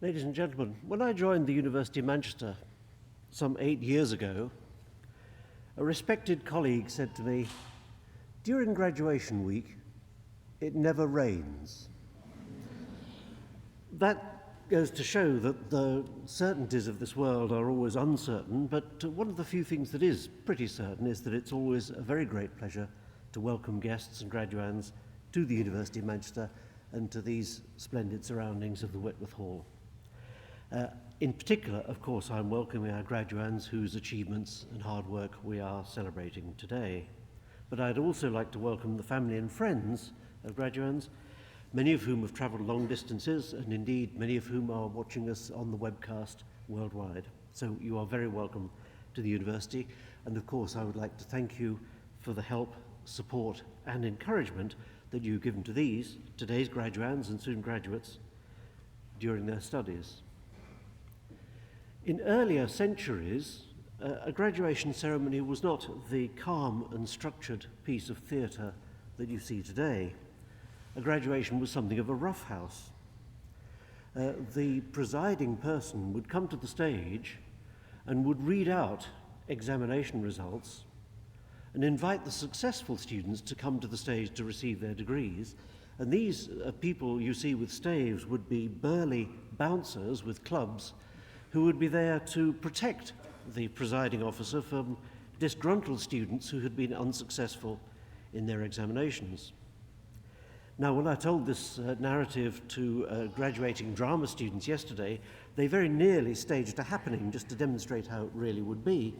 Ladies and gentlemen, when I joined the University of Manchester some 8 years ago, a respected colleague said to me, "During graduation week, it never rains." That goes to show that the certainties of this world are always uncertain, but one of the few things that is pretty certain is that it's always a very great pleasure to welcome guests and graduands to the University of Manchester and to these splendid surroundings of the Whitworth Hall. In particular, of course, I'm welcoming our graduands whose achievements and hard work we are celebrating today. But I'd also like to welcome the family and friends of graduands, many of whom have travelled long distances, and indeed many of whom are watching us on the webcast worldwide. So you are very welcome to the university, and of course I would like to thank you for the help, support and encouragement that you've given to today's graduands and soon graduates during their studies. In earlier centuries, a graduation ceremony was not the calm and structured piece of theatre that you see today. A graduation was something of a roughhouse. The presiding person would come to the stage and would read out examination results and invite the successful students to come to the stage to receive their degrees. And these people you see with staves would be burly bouncers with clubs who would be there to protect the presiding officer from disgruntled students who had been unsuccessful in their examinations. Now, when I told this narrative to graduating drama students yesterday, they very nearly staged a happening just to demonstrate how it really would be.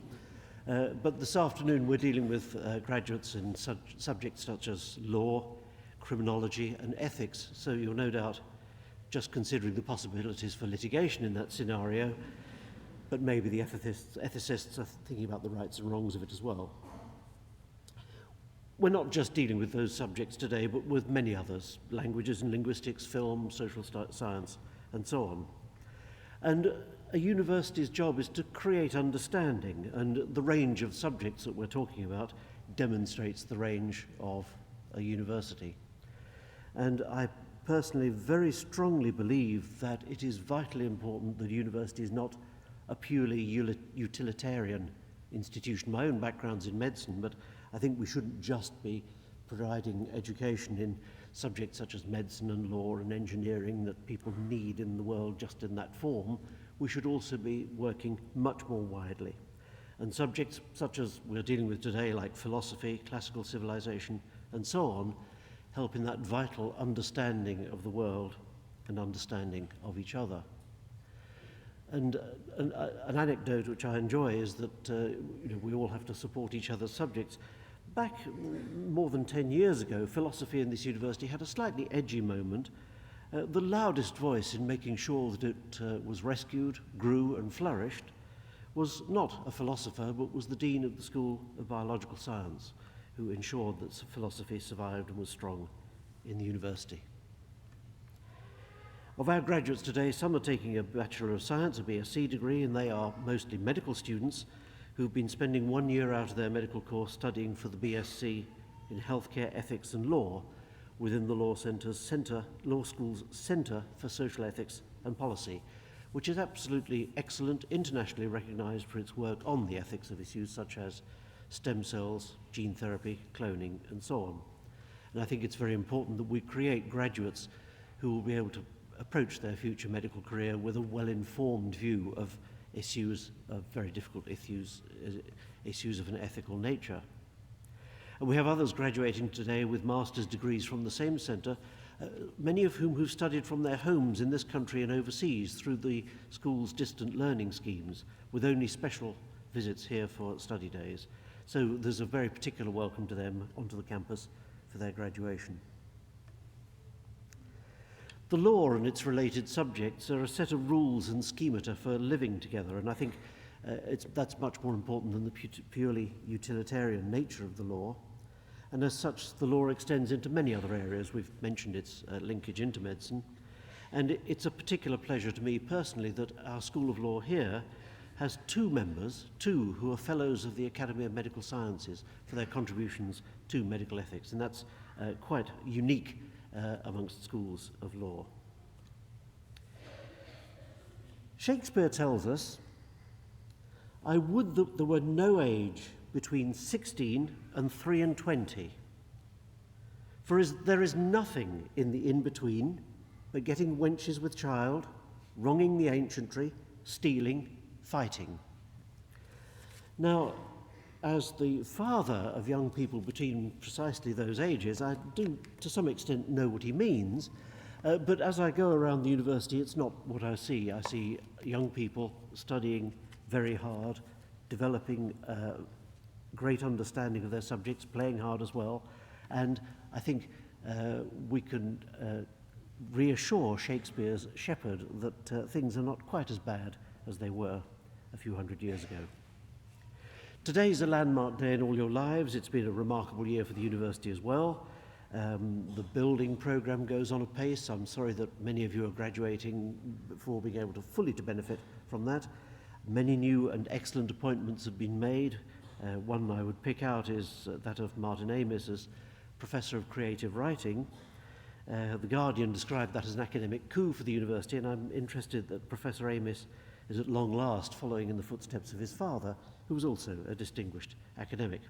But this afternoon we're dealing with graduates in subjects such as law, criminology and ethics, so you're no doubt just considering the possibilities for litigation in that scenario, but maybe the ethicists are thinking about the rights and wrongs of it as well. We're not just dealing with those subjects today, but with many others: languages and linguistics, film, social science, and so on. And a university's job is to create understanding, and the range of subjects that we're talking about demonstrates the range of a university. And I personally very strongly believe that it is vitally important that a university is not a purely utilitarian institution. My own background's in medicine, but I think we shouldn't just be providing education in subjects such as medicine and law and engineering that people need in the world just in that form. We should also be working much more widely. And subjects such as we're dealing with today, like philosophy, classical civilization, and so on, help in that vital understanding of the world and understanding of each other. And an anecdote which I enjoy is that we all have to support each other's subjects. Back more than 10 years ago, philosophy in this university had a slightly edgy moment. The loudest voice in making sure that it was rescued, grew and flourished was not a philosopher, but was the Dean of the School of Biological Science, who ensured that philosophy survived and was strong in the university. Of our graduates today, some are taking a Bachelor of Science, a BSc degree, and they are mostly medical students who've been spending 1 year out of their medical course studying for the BSc in Healthcare, Ethics and Law within the Law School's Centre for Social Ethics and Policy, which is absolutely excellent, internationally recognised for its work on the ethics of issues such as stem cells, gene therapy, cloning, and so on. And I think it's very important that we create graduates who will be able to approach their future medical career with a well-informed view of issues, of very difficult issues of an ethical nature. And we have others graduating today with master's degrees from the same centre, many of whom have studied from their homes in this country and overseas through the school's distant learning schemes, with only special visits here for study days. So there's a very particular welcome to them onto the campus for their graduation. The law and its related subjects are a set of rules and schemata for living together, and I think that's much more important than the purely utilitarian nature of the law. And as such, the law extends into many other areas. We've mentioned its linkage into medicine. And it's a particular pleasure to me personally that our School of Law here has two members, who are Fellows of the Academy of Medical Sciences for their contributions to medical ethics. And that's quite unique amongst schools of law. Shakespeare tells us, "I would that there were no age between 16 and 23, for there is nothing in the in-between but getting wenches with child, wronging the ancientry, stealing, fighting." Now, as the father of young people between precisely those ages, I do to some extent know what he means, but as I go around the university, it's not what I see. I see young people studying very hard, developing great understanding of their subjects, playing hard as well, and I think we can reassure Shakespeare's shepherd that things are not quite as bad as they were a few hundred years ago. Today's a landmark day in all your lives. It's been a remarkable year for the university as well. The building programme goes on apace. I'm sorry that many of you are graduating before being able to fully benefit from that. Many new and excellent appointments have been made. One I would pick out is that of Martin Amis as Professor of Creative Writing. The Guardian described that as an academic coup for the university, and I'm interested that Professor Amis is at long last following in the footsteps of his father, who was also a distinguished academic.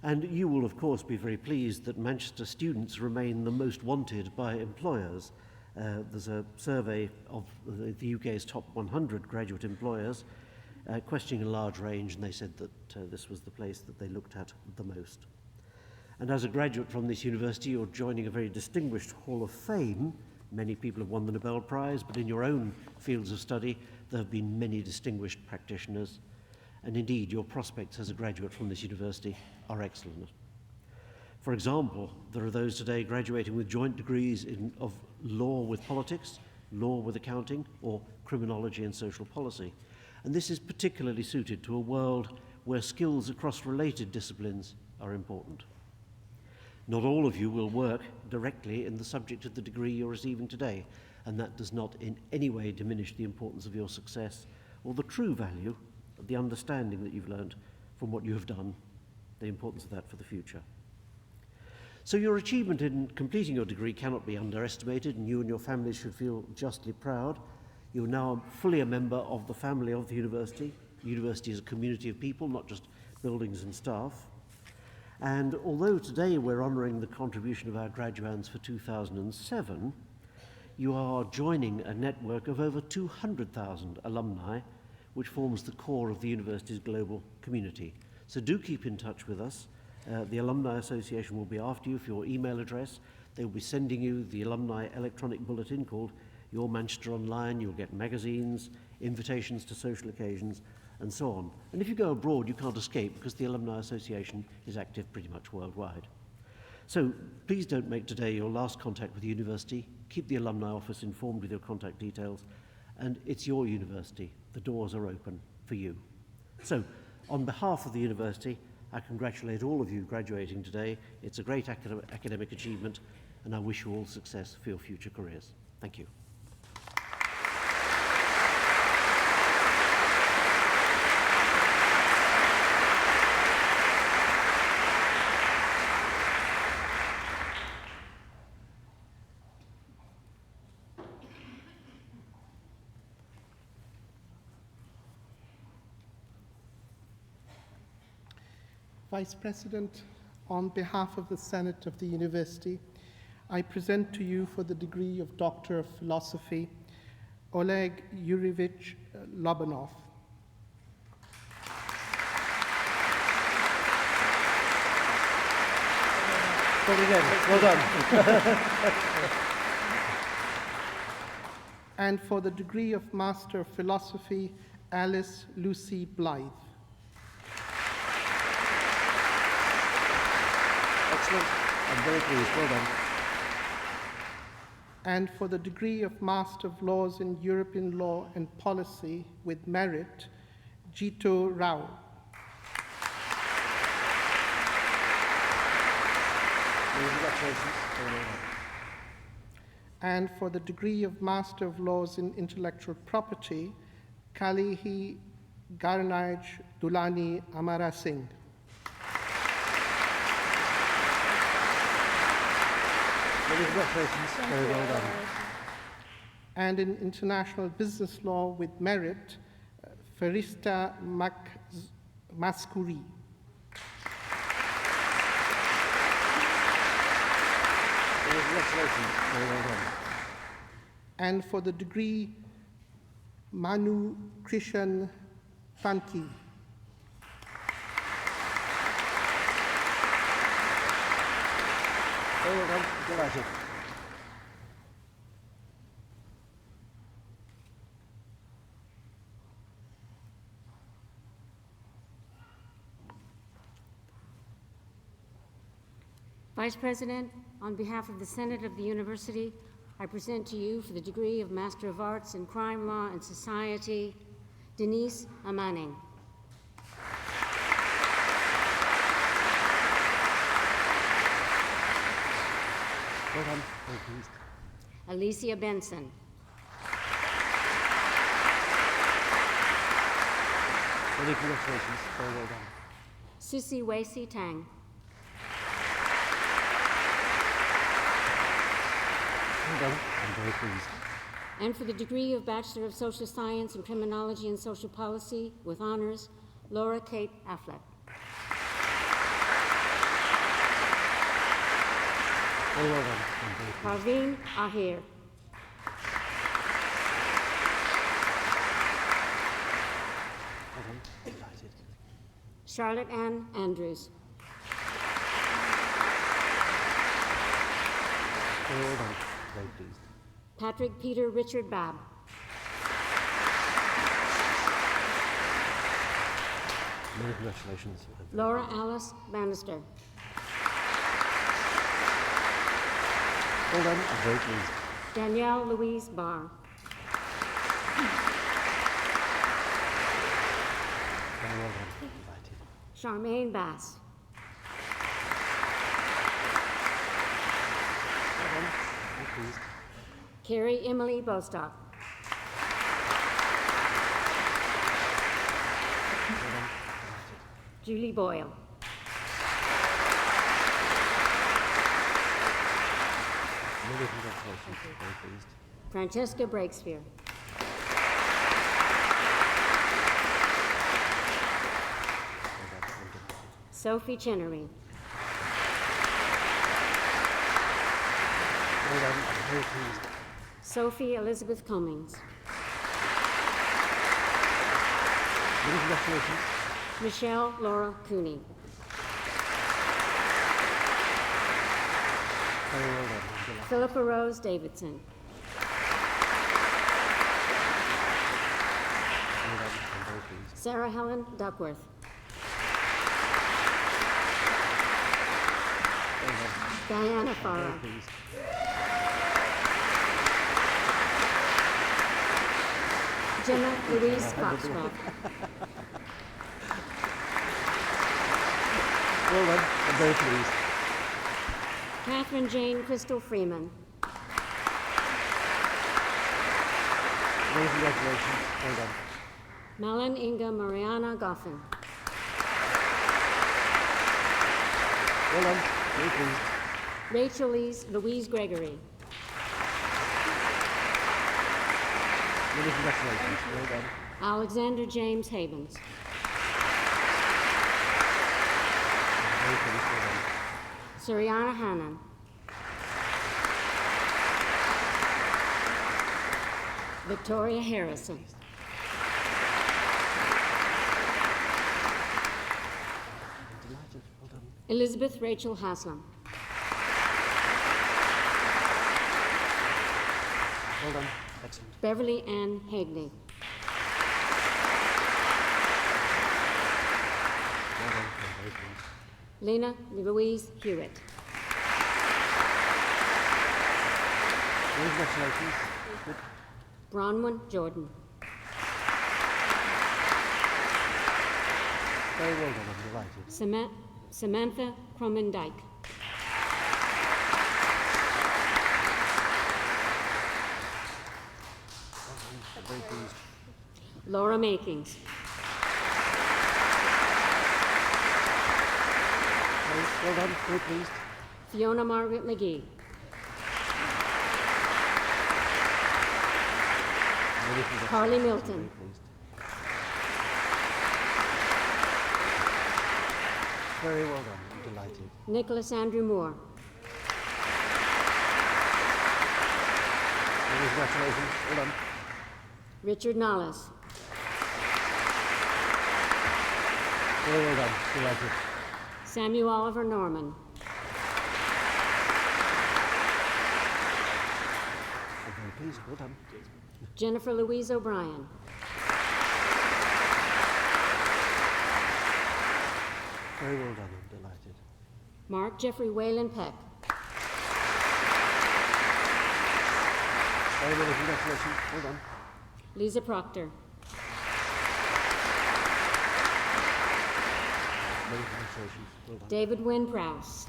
And you will, of course, be very pleased that Manchester students remain the most wanted by employers. There's a survey of the UK's top 100 graduate employers, questioning a large range, and they said that this was the place that they looked at the most. And as a graduate from this university, you're joining a very distinguished Hall of Fame. Many people have won the Nobel Prize, but in your own fields of study, there have been many distinguished practitioners. And indeed, your prospects as a graduate from this university are excellent. For example, there are those today graduating with joint degrees of law with politics, law with accounting, or criminology and social policy. And this is particularly suited to a world where skills across related disciplines are important. Not all of you will work directly in the subject of the degree you're receiving today, and that does not in any way diminish the importance of your success or the true value of the understanding that you've learned from what you have done, the importance of that for the future. So your achievement in completing your degree cannot be underestimated, and you and your families should feel justly proud. You're now fully a member of the family of the university. The university is a community of people, not just buildings and staff. And although today we're honouring the contribution of our graduands for 2007, you are joining a network of over 200,000 alumni, which forms the core of the university's global community. So do keep in touch with us. The Alumni Association will be after you for your email address. They will be sending you the alumni electronic bulletin called Your Manchester Online. You'll get magazines, invitations to social occasions, and so on. And if you go abroad, you can't escape because the Alumni Association is active pretty much worldwide. So please don't make today your last contact with the university. Keep the alumni office informed with your contact details. And it's your university. The doors are open for you. So on behalf of the university, I congratulate all of you graduating today. It's a great academic achievement, and I wish you all success for your future careers. Thank you. Vice President, on behalf of the Senate of the University, I present to you for the degree of Doctor of Philosophy, Oleg Yurievich Lobanov. Well done. And for the degree of Master of Philosophy, Alice Lucy Blythe. Excellent. I'm very pleased. Well done. And for the degree of Master of Laws in European Law and Policy with Merit, Jito Rao. Congratulations. And for the degree of Master of Laws in Intellectual Property, Kalihi Garnaj Dulani Amara Singh. Many congratulations. Very well done. and in international business law with merit, Farista Maskouri. Congratulations. Very well done. And for the degree, Manu Krishan Tanki. Very well done. Delighted. Vice President, on behalf of the Senate of the University, I present to you for the degree of Master of Arts in Crime Law and Society, Denise Amaning. Well done. Very pleased. Alicia Benson. Many congratulations. Very well done. Susie Wei-Si Tang. Well done. I'm very pleased. And for the degree of Bachelor of Social Science in Criminology and Social Policy with honors, Laura Kate Affleck. Very well done. I'm very pleased. Parveen Ahir. Well done. Delighted. Charlotte Ann Andrews. Very well done. Very pleased. Patrick Peter Richard Babb. Many congratulations. Laura Alice Bannister. Well done. I'm very pleased. Danielle Louise Barr. Very well done. Delighted. Charmaine Bass. Well done. Very pleased. Carrie Emily Bostock. Well done. Delighted. Julie Boyle. Many congratulations. Very pleased. Francesca Breakspear. Well done. I'm delighted. Sophie Chinnery. Well done. I'm very pleased. Sophie Elizabeth Cummings. Many congratulations. Michelle Laura Cooney. Very well done. I'm delighted. Philippa Rose Davidson. Well done. I'm very pleased. Sarah Helen Duckworth. Well done. Diana I'm Farah. very pleased. Jenna Louise Foxcroft. Well done. I'm very pleased. Catherine Jane Crystal Freeman. Many congratulations. Well done. Malin Inga Mariana Goffin. Well done. Very pleased. Rachel Louise Gregory. Many congratulations. Well done. Alexander James Havens. Very pleased. Well done. Suriana Hannan. Victoria Harrison. I'm delighted. Well done. Elizabeth Rachel Haslam. Well done. Excellent. Beverly Ann Hagney. Well done. I'm very pleased. Lena Louise Hewitt. Many congratulations. Good. Bronwyn Jordan. Very well done. I'm delighted. Samantha Cromendike. Well done. I'm very pleased. Laura Makings. Well done. Very pleased. Fiona Margaret McGee. Many congratulations. Carly I'm Milton. very pleased. Very well done. I'm delighted. Nicholas Andrew Moore. Many congratulations. Well done. Richard Nollis. Very well done. Delighted. Samuel Oliver Norman. I'm very pleased. Well done. Jennifer Louise O'Brien. Very well done. I'm delighted. Mark Jeffrey Whalen Peck. Very many congratulations. Well done. Lisa Proctor. Many congratulations. Well done. David Wynne Prowse.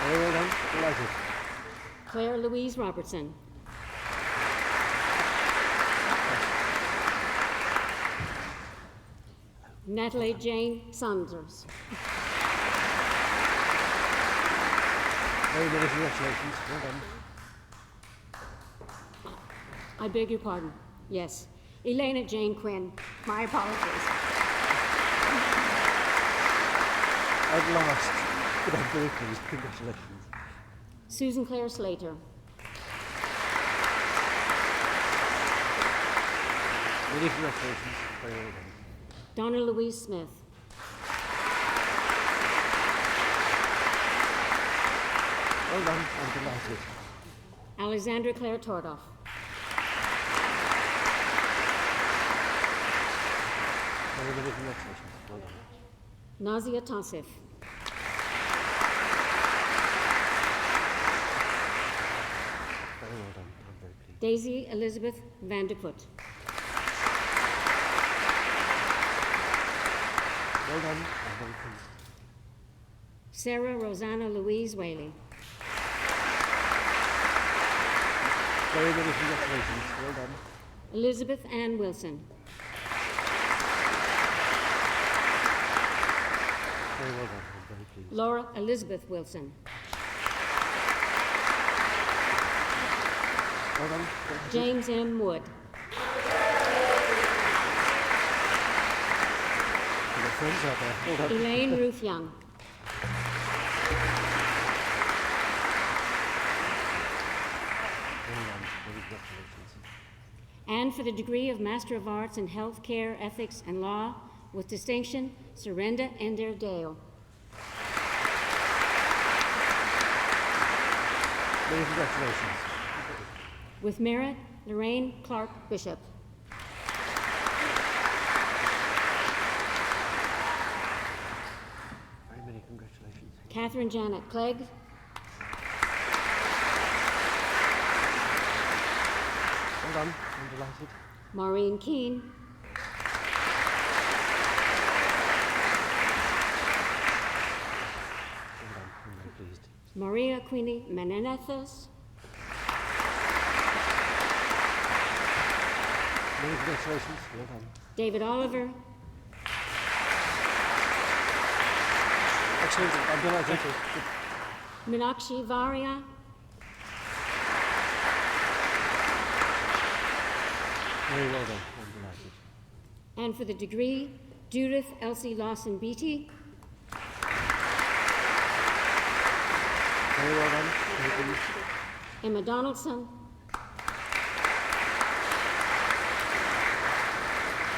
Very well done. Delighted. Claire Louise Robertson. Natalie Jane Saunders. Very many congratulations. Well done. I beg your pardon. Yes. Elena Jane Quinn. My apologies. At last. But I'm very pleased. Congratulations. Susan Claire Slater. Many congratulations. Very well done. Donna Louise Smith. Well done. I'm delighted. Alexandra Claire Tordoff. Very many congratulations. Well done. Nazia Tassif. Very well done. I'm very pleased. Daisy Elizabeth Vanderput. Well done. I'm very pleased. Sarah Rosanna Louise Whaley. Very many congratulations. Well done. Elizabeth Ann Wilson. Very well done. I'm very pleased. Laura Elizabeth Wilson. Well done. James M. Wood. Your friends out there. Well done. Elaine Ruth Young. Well done. Many congratulations. And for the degree of Master of Arts in Health Care, Ethics, and Law, with distinction, Surrenda Ender Dale. Many congratulations. With merit, Lorraine Clark Bishop. Very many congratulations. Catherine Janet Clegg. Well done. I'm delighted. Maureen Keane. Well done. I'm very pleased. Maria Queenie Menenethus. Many congratulations. Well done. David Oliver. Excellent. I'm delighted. Meenakshi Varia. Very well done. I'm delighted. And for the degree, Judith Elsie Lawson Beatty. Very well done. Very pleased. Emma Donaldson.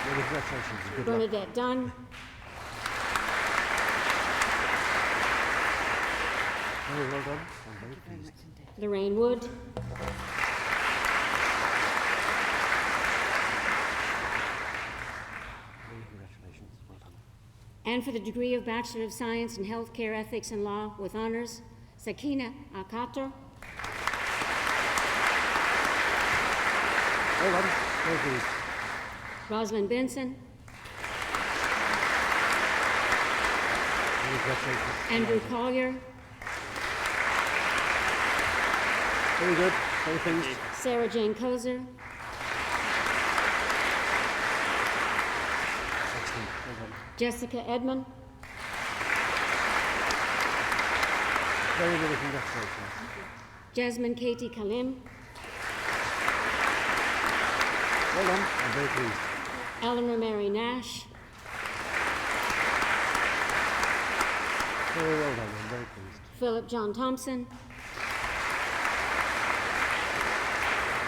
Many congratulations. Good luck. Bernadette Dunn. Very well done. I'm very pleased. Lorraine Wood. Many congratulations. Well done. And for the degree of Bachelor of Science in Healthcare, Ethics, and Law with honors, Sakina Akator. Well done. Very pleased. Rosalind Benson. Many congratulations. Andrew Collier. Very good. Very pleased. Sarah Jane Kozer. Excellent. Well done. Jessica Edmond. Very many congratulations. Jasmine Katie Kalim. Well done. I'm very pleased. Eleanor Mary Nash, Very well done. I'm very pleased. Philip John Thompson,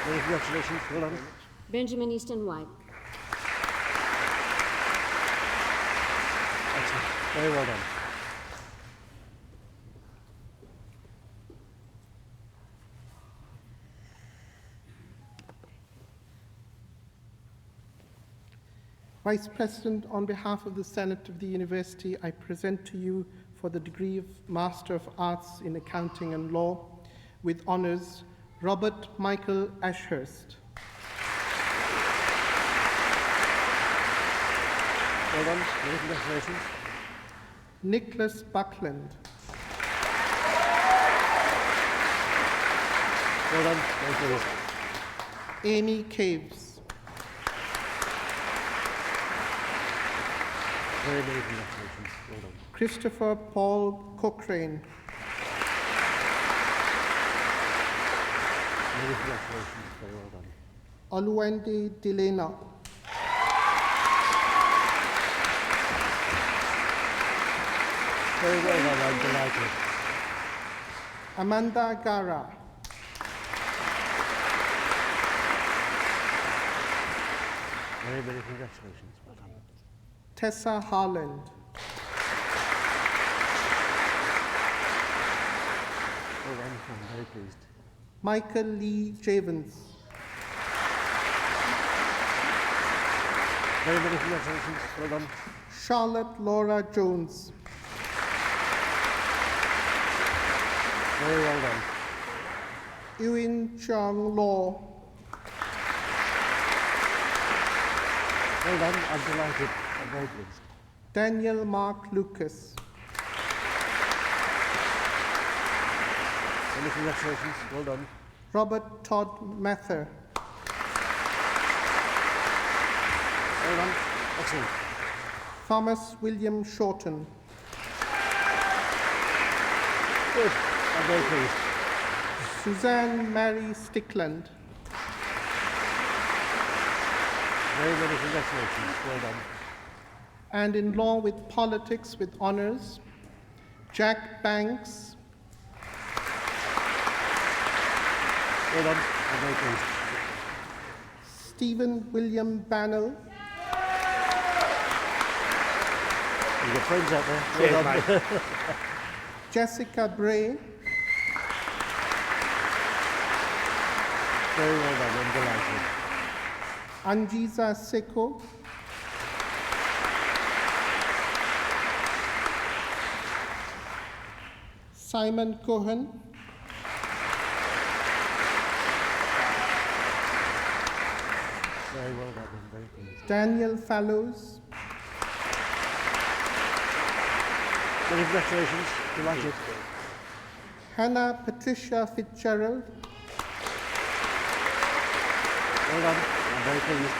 Many congratulations. Well done. Benjamin Easton White. Excellent. Very well done. Vice President, on behalf of the Senate of the University, I present to you for the degree of Master of Arts in Accounting and Law with honours Robert Michael Ashurst. Well done. Many congratulations. Nicholas Buckland. Well done. Very pleased. Amy Caves. Very many congratulations. Well done. Christopher Paul Cochrane. Many congratulations. Very well done. Oluwende Delena. Very well done. I'm delighted. Amanda Gara. Very many congratulations. Well done. Tessa Harland. Well done. I'm very pleased. Michael Lee Javens. Very many congratulations. Well done. Charlotte Laura Jones. Very well done. Ewan Chung Law. Well done. I'm delighted. I'm very pleased. Daniel Mark Lucas. Many congratulations. Well done. Robert Todd Mather. Well done. Excellent. Thomas William Shorten. Good. I'm very pleased. Suzanne Mary Stickland. Very many congratulations. Well done. And in law with politics with honours, Jack Banks. Well done. I'm very pleased. Stephen William Bannell. You've got friends out there. Well done. Jessica Bray. Very well done. I'm delighted. Anjiza Seko. Simon Cohen. Very well done. I'm very pleased. Daniel Fallows. Many congratulations. Delighted. Hannah Patricia Fitzgerald. Well done. I'm very pleased.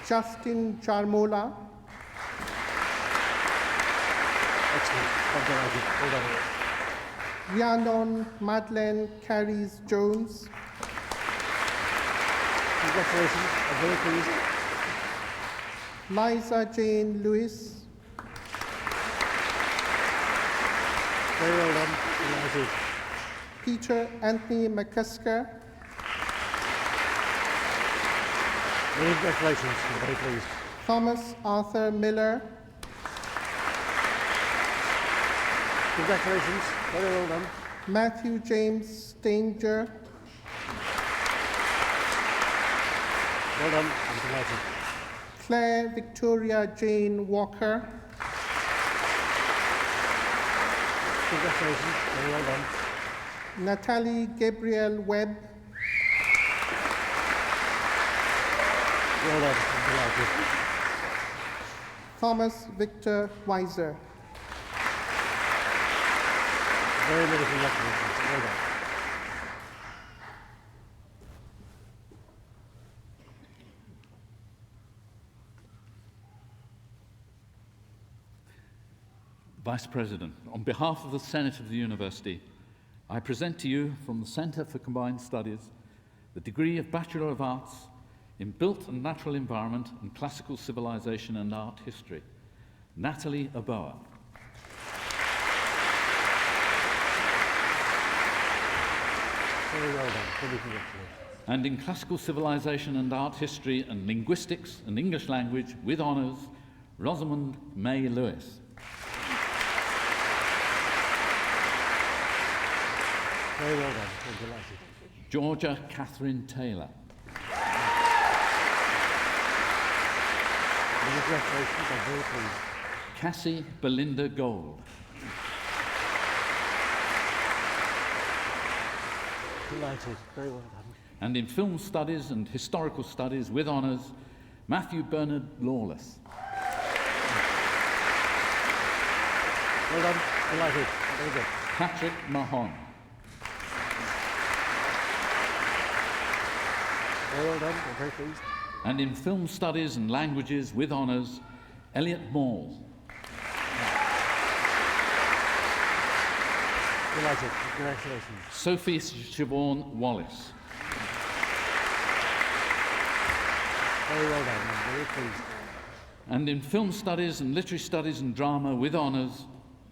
Justin Charmola. Excellent. I'm delighted. Well done. Rhiannon Madeleine Carries Jones. Congratulations. I'm very pleased. Liza Jane Lewis. Very well done. Delighted. Peter Anthony McCusker. Many congratulations. I'm very pleased. Thomas Arthur Miller. Congratulations. Very well done. Matthew James Stanger. Well done. I'm delighted. Claire Victoria Jane Walker. Congratulations. Very well done. Natalie Gabriel Webb. Well done. I'm delighted. Thomas Victor Weiser. Very many congratulations. Well done. Vice President, on behalf of the Senate of the University, I present to you from the Centre for Combined Studies the degree of Bachelor of Arts in Built and Natural Environment and Classical Civilization and Art History, Natalie Oboa. Very well done. Many congratulations. And in Classical Civilization and Art History and Linguistics and English Language with honours, Rosamund May Lewis. Very well done. I'm delighted. Georgia Catherine Taylor. Many congratulations. I'm very pleased. Cassie Belinda Gold. Delighted. Very well done. And in Film Studies and Historical Studies with honours, Matthew Bernard Lawless. Well done. Delighted. Very good. Patrick Mahon. Very well done. I'm very pleased. And in Film Studies and Languages with honours, Elliot Mall. Delighted. Congratulations. Sophie Siobhan Wallace. Very well done. I'm very pleased. And in Film Studies and Literary Studies and Drama with honours,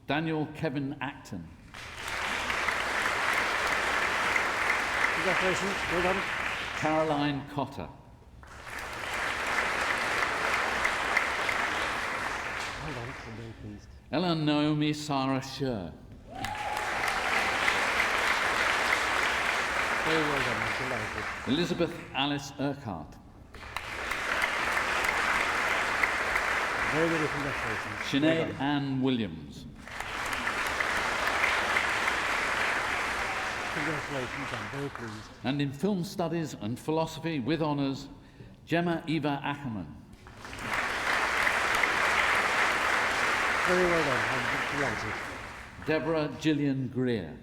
Daniel Kevin Acton. Congratulations. Well done. Caroline Cotter. Well done. I'm very pleased. Ellen Naomi Sarah Scher. Very well done. I'm delighted. Elizabeth Alice Urquhart. Very many congratulations. Well Sinead done. Ann Williams. Congratulations. I'm very pleased. And in Film Studies and Philosophy with honours, Gemma Eva Ackerman. Very well done. I'm delighted. Deborah Gillian Greer.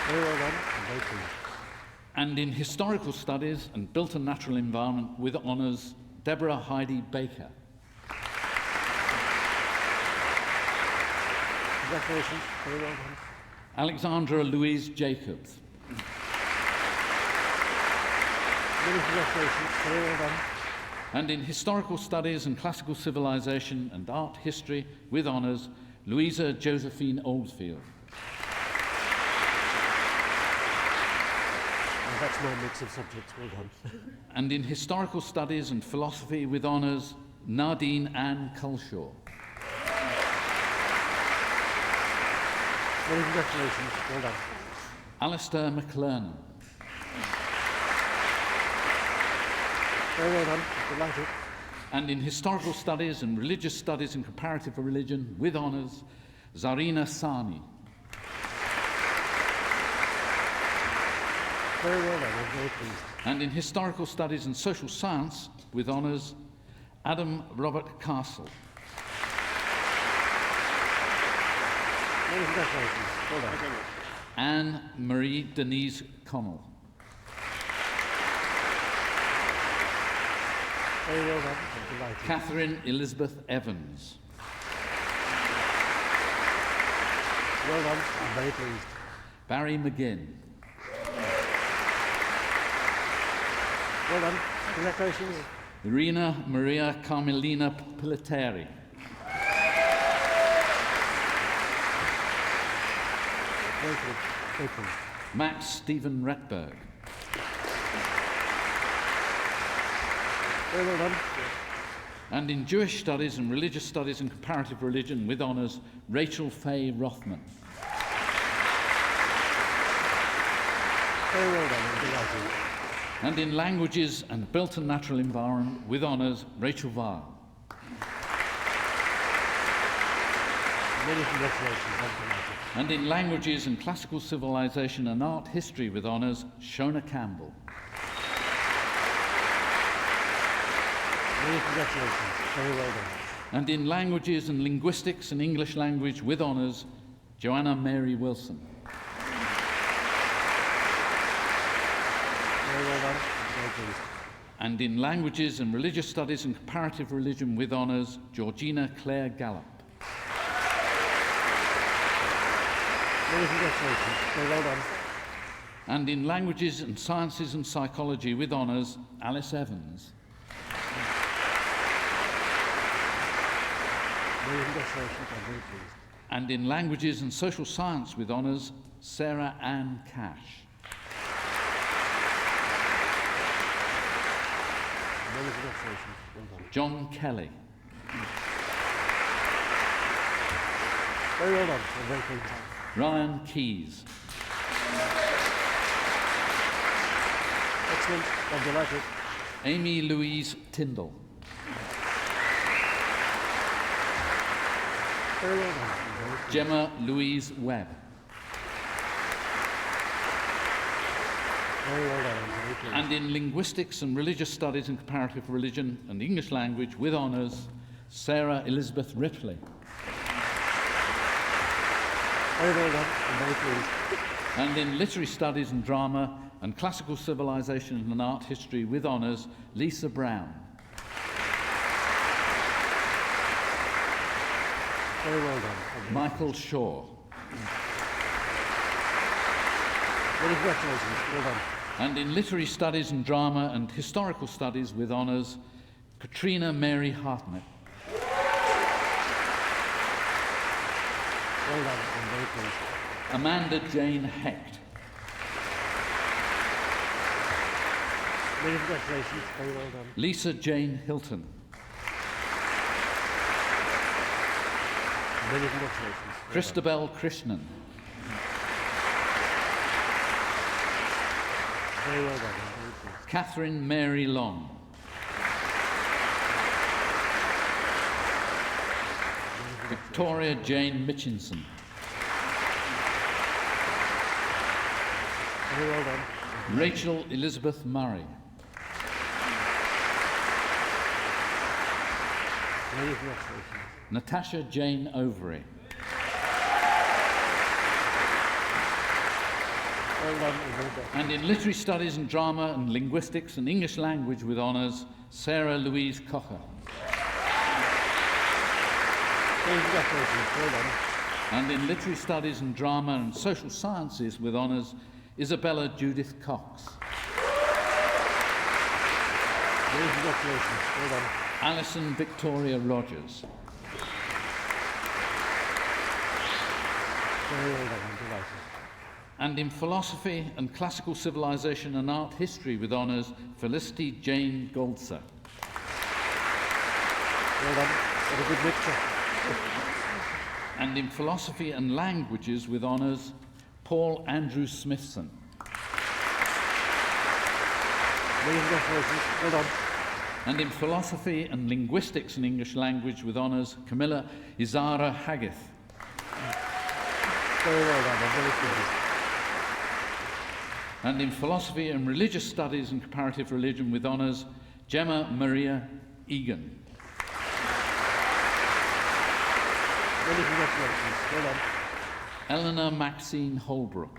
Very well done. I'm very pleased. And in Historical Studies and Built and Natural Environment with honours, Deborah Heidi Baker. Congratulations. Very well done. Alexandra Louise Jacobs. Many congratulations. Very well done. And in Historical Studies and Classical Civilization and Art History with honours, Louisa Josephine Oldfield. That's my mix of subjects. Well done. And in Historical Studies and Philosophy with honours, Nadine Ann Culshaw. Many congratulations. Well done. Alistair McLernan. Very well done. Delighted. And in Historical Studies and Religious Studies and Comparative Religion with honours, Zarina Sani. Very well done. I'm very pleased. And in Historical Studies and Social Science with honours, Adam Robert Castle. Many congratulations. Well done. Anne Marie Denise Connell. Very well done. I'm delighted. Catherine Elizabeth Evans. Well done. I'm very pleased. Barry McGinn. Well done. Congratulations. Irina Maria Carmelina Pilateri. Very good. Very pleased. Max Stephen Retberg. Very well done. And in Jewish Studies and Religious Studies and Comparative Religion with honours, Rachel Faye Rothman. Very well done. I'm delighted. And in Languages and Built and Natural Environment with honours, Rachel Varr. Many congratulations. I'm delighted. And in Languages and Classical Civilization and Art History with honours, Shona Campbell. Many congratulations. Very well done. And in Languages and Linguistics and English Language with honours, Joanna Mary Wilson. Very well done. Very pleased. And in Languages and Religious Studies and Comparative Religion with honours, Georgina Claire Gallop. Many congratulations. Very well done. And in Languages and Sciences and Psychology with honours, Alice Evans. Many congratulations, I'm very pleased. And in Languages and Social Science with honours, Sarah Ann Cash. Many congratulations, well done. John Kelly. Very well done, I'm very pleased. Ryan Keyes. Excellent, I'm delighted. Amy Louise Tyndall. Very well done. I'm very pleased. Gemma Louise Webb. Very well done, I'm very pleased. And in Linguistics and Religious Studies and Comparative Religion and English Language with honours, Sarah Elizabeth Ripley. Very well done, I'm very pleased. And in Literary Studies and Drama and Classical Civilization and Art History with honours, Lisa Brown. Very well done. Michael Shaw. Many congratulations, well done. And in Literary Studies and Drama and Historical Studies with honours, Katrina Mary Hartnett. Well done, I'm very pleased. Amanda Jane Hecht. Many congratulations, very well done. Lisa Jane Hilton. Many congratulations. Well Christabel Krishnan. done. Very well done, I'm very pleased. Catherine Mary Long. Victoria Jane Mitchinson. Very well done. Rachel Elizabeth Murray. Many congratulations. Natasha Jane Overy. Well done, and well done. And in Literary Studies and Drama and Linguistics and English Language with honours, Sarah Louise Cocker. Many congratulations, well done. And in Literary Studies and Drama and Social Sciences with honours, Isabella Judith Cox. Many congratulations, well done. Alison Victoria Rogers. Very well done, I'm delighted. And in Philosophy and Classical Civilization and Art History with honours, Felicity Jane Goldser. Well done, what a good mixture. And in Philosophy and Languages with honours, Paul Andrew Smithson. Many congratulations, well done. And in Philosophy and Linguistics and English Language with honours, Camilla Izara Haggith. Very well done, I'm very pleased. And in Philosophy and Religious Studies and Comparative Religion with honours, Gemma Maria Egan. Many congratulations, well done. Eleanor Maxine Holbrook.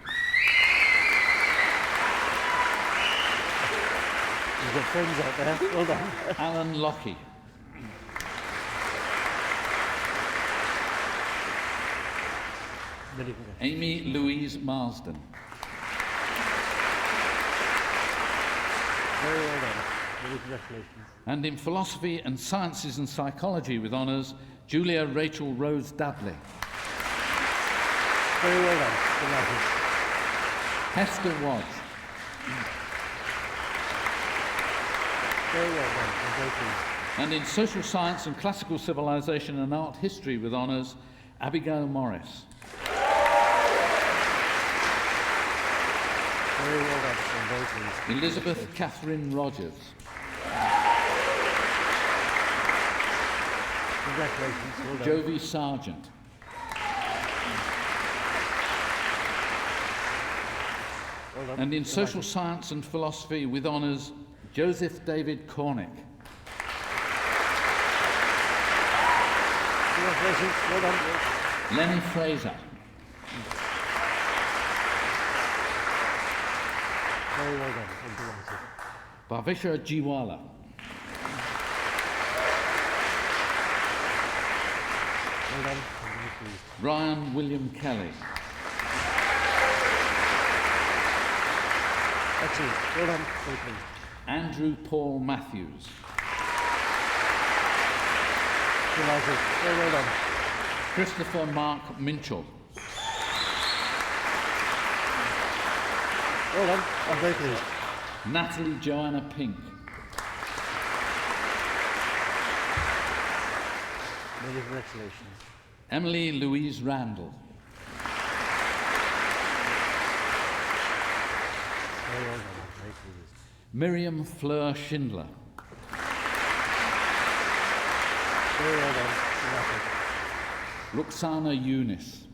You've got friends out there, well done. Alan Lockie. Many congratulations. Amy Louise Marsden. Very well done. Many congratulations. And in Philosophy and Sciences and Psychology with honours, Julia Rachel Rose Dudley. Very well done, delighted. Hester Wadge. Very well done, I'm very pleased. And in Social Science and Classical Civilization and Art History with honours, Abigail Morris. Very well done, I'm very pleased. Elizabeth Catherine Rogers. Congratulations, well done. Jovi Sargent. Well done. And in Social Science and Philosophy with honours, Joseph David Cornick. Congratulations, well done. Lenny Fraser. Very well done, I'm delighted. Bhavisha Jiwala. Well done, I'm very pleased. Ryan William Kelly. Excellent. Well done. Very pleased. Andrew Paul Matthews. Delighted. Very well done. Christopher Mark Minchell. Well done. I'm very pleased. Natalie Joanna Pink. Many congratulations. Emily Louise Randall. Very well done. I'm very pleased. Miriam Fleur Schindler. Very well done. Delighted. Ruxana Yunis.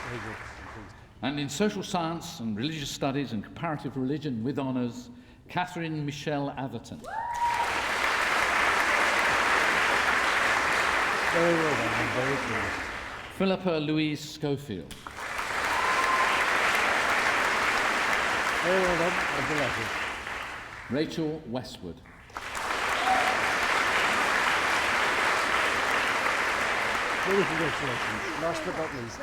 Very good. I'm pleased. And in social science and religious studies and comparative religion with honours, Catherine Michelle Atherton. Very well done. I'm very pleased. Philippa Louise Schofield. Very well done. I'm delighted. Rachel Westwood. Many congratulations. Last but not least.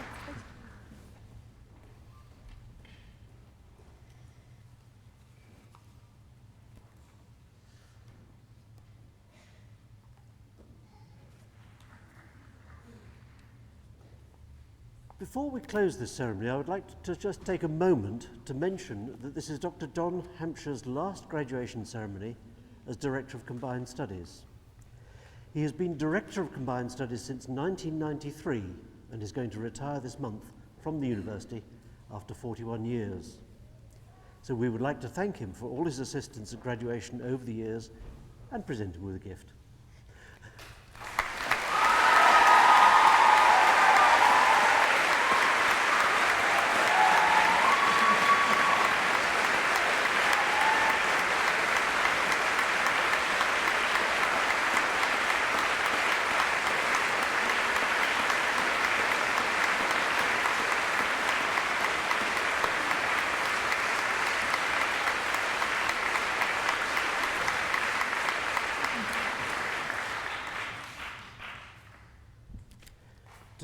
Before we close this ceremony, I would like to just take a moment to mention that this is Dr. John Hampshire's last graduation ceremony as Director of Combined Studies. He has been Director of Combined Studies since 1993 and is going to retire this month from the university after 41 years. So we would like to thank him for all his assistance at graduation over the years and present him with a gift.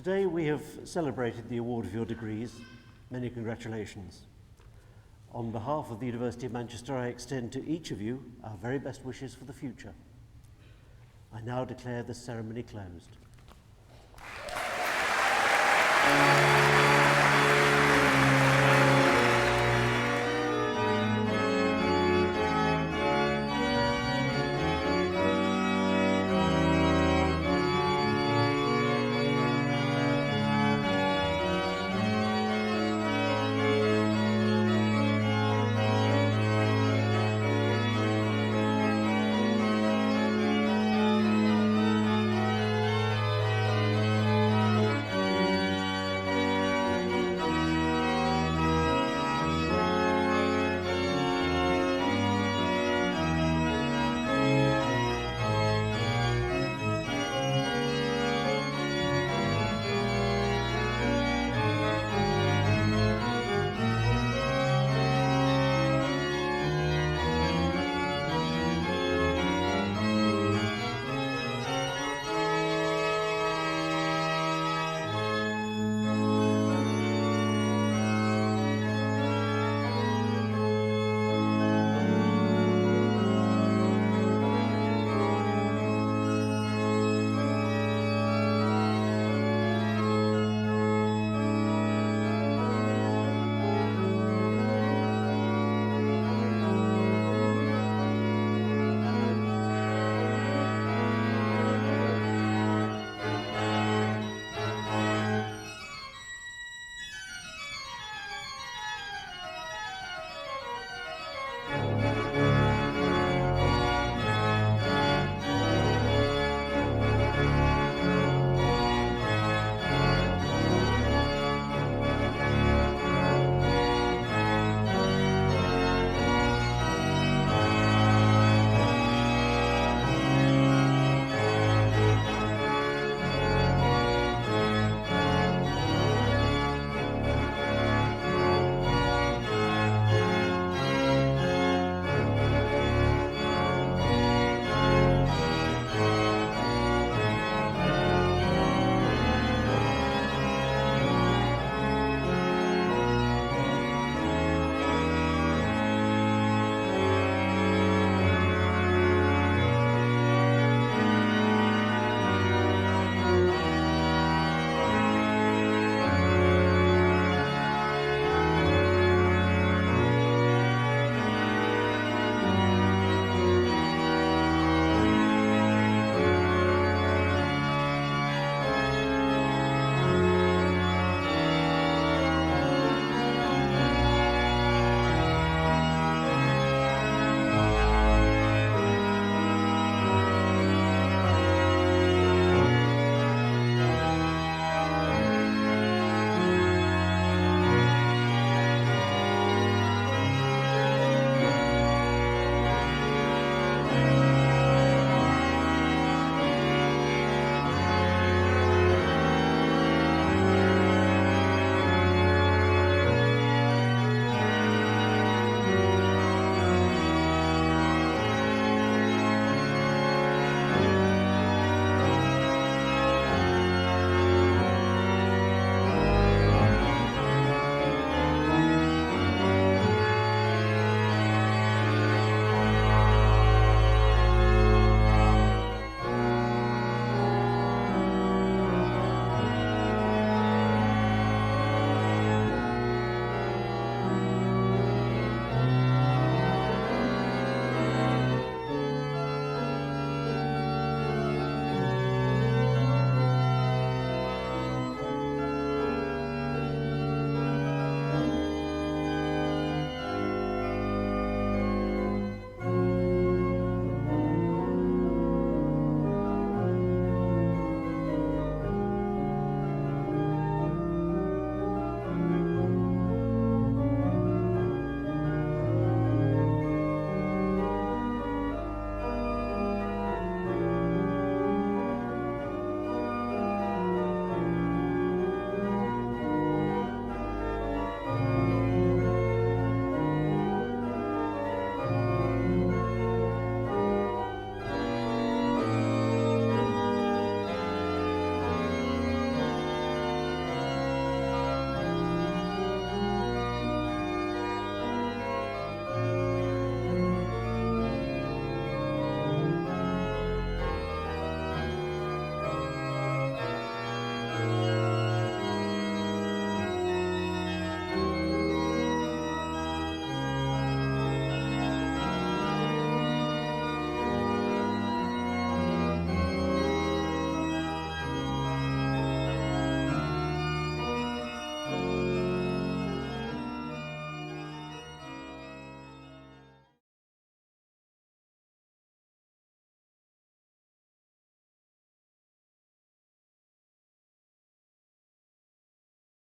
Today we have celebrated the award of your degrees. Many congratulations. On behalf of the University of Manchester, I extend to each of you our very best wishes for the future. I now declare the ceremony closed.